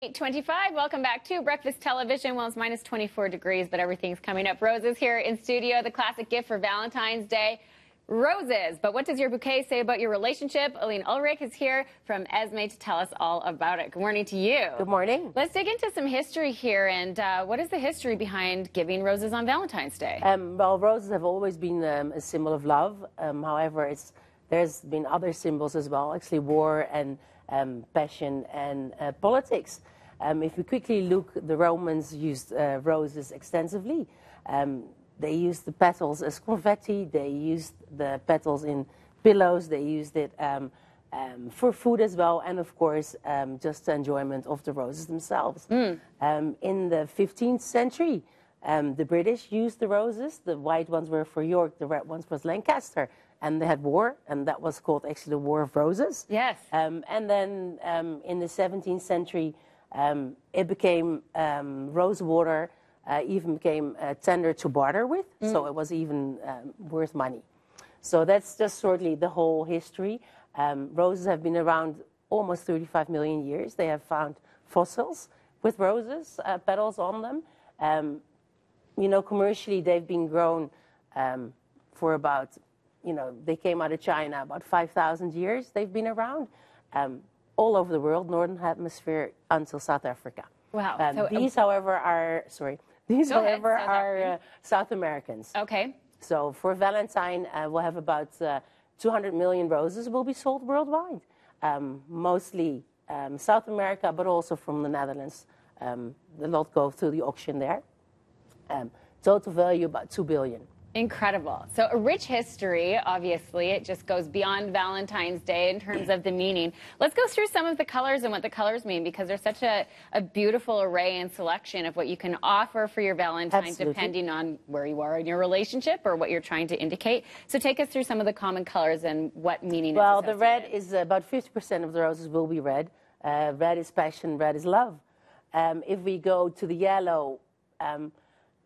8:25. Welcome back to Breakfast Television. Well, it's minus 24 degrees, but everything's coming up. Roses here in studio, the classic gift for Valentine's Day. Roses. But what does your bouquet say about your relationship? Aline Ulrich is here from Esme to tell us all about it. Good morning to you. Good morning. Let's dig into some history here. And what is the history behind giving roses on Valentine's Day? Well, roses have always been a symbol of love. However, there's been other symbols as well, actually war and passion and politics. If we quickly look, the Romans used roses extensively. They used the petals as confetti. They used the petals in pillows. They used it for food as well, and of course, just the enjoyment of the roses themselves. In the 15th century, the British used the roses. The white ones were for York, the red ones was Lancaster. And they had war, and that was called actually the War of Roses. Yes. And then in the 17th century, it became rose water, even became tender to barter with, so it was even worth money. So that's just shortly the whole history. Roses have been around almost 35 million years. They have found fossils with roses, petals on them. You know, commercially, they've been grown for about, they came out of China about 5,000 years. They've been around all over the world, Northern Hemisphere until South Africa. Wow. These, however, are, South Americans. Okay. So for Valentine, we'll have about 200 million roses will be sold worldwide, mostly South America, but also from the Netherlands. A lot go through the auction there. Total value about 2 billion. Incredible. So a rich history, obviously. It just goes beyond Valentine's Day in terms of the meaning. Let's go through some of the colors and what the colors mean, because there's such a beautiful array and selection of what you can offer for your Valentine. Absolutely. Depending on where you are in your relationship or what you're trying to indicate. So take us through some of the common colors and what meaning is associated. Well, the red is about 50% of the roses will be red. Red is passion, red is love. If we go to the yellow,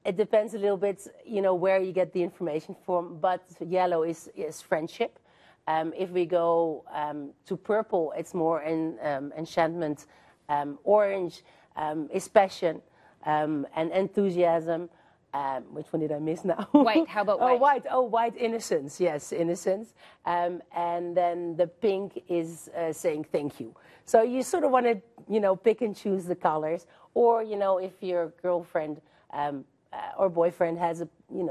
it depends a little bit, where you get the information from, but yellow is friendship. If we go to purple, it's more enchantment. Orange is passion and enthusiasm. Which one did I miss now? White. How about white? Oh, white. Oh, white. Innocence. Yes, innocence. And then the pink is saying thank you. So you sort of want to, pick and choose the colors. Or, if your girlfriend or boyfriend has a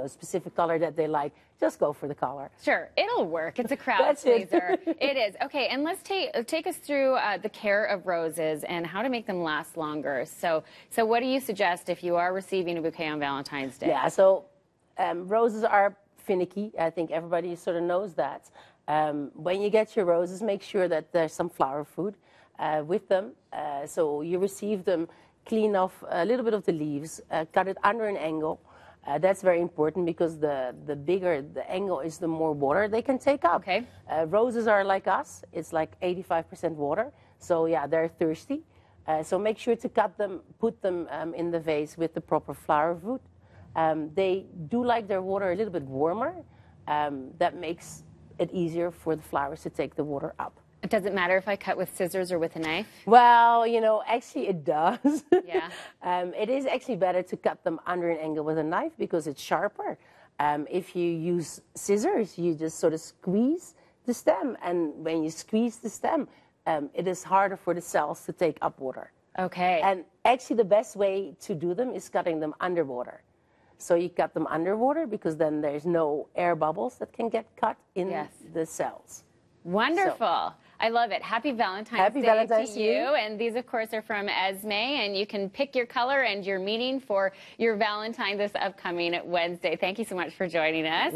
specific color that they like, just go for the color. Sure, it'll work. It's a crowd pleaser. It is. Okay, and let's take us through the care of roses and how to make them last longer. So what do you suggest if you are receiving a bouquet on Valentine's Day? Yeah, so roses are finicky. I think everybody sort of knows that. When you get your roses, make sure that there's some flower food with them. So you receive them, clean off a little bit of the leaves, cut it under an angle. That's very important because the bigger the angle is, the more water they can take up. Okay. Roses are like us. It's like 85% water. So, yeah, they're thirsty. So make sure to cut them, put them in the vase with the proper flower food. They do like their water a little bit warmer. That makes it easier for the flowers to take the water up. It doesn't matter if I cut with scissors or with a knife? Well, actually it does. Yeah. It is actually better to cut them under an angle with a knife because it's sharper. If you use scissors, you just sort of squeeze the stem. And when you squeeze the stem, it is harder for the cells to take up water. Okay. And actually the best way to do them is cutting them underwater. So you cut them underwater because then there's no air bubbles that can get cut in the cells. Wonderful. So, I love it. Happy Valentine's Day to you. And these, of course, are from Esme. And you can pick your color and your meaning for your Valentine this upcoming Wednesday. Thank you so much for joining us.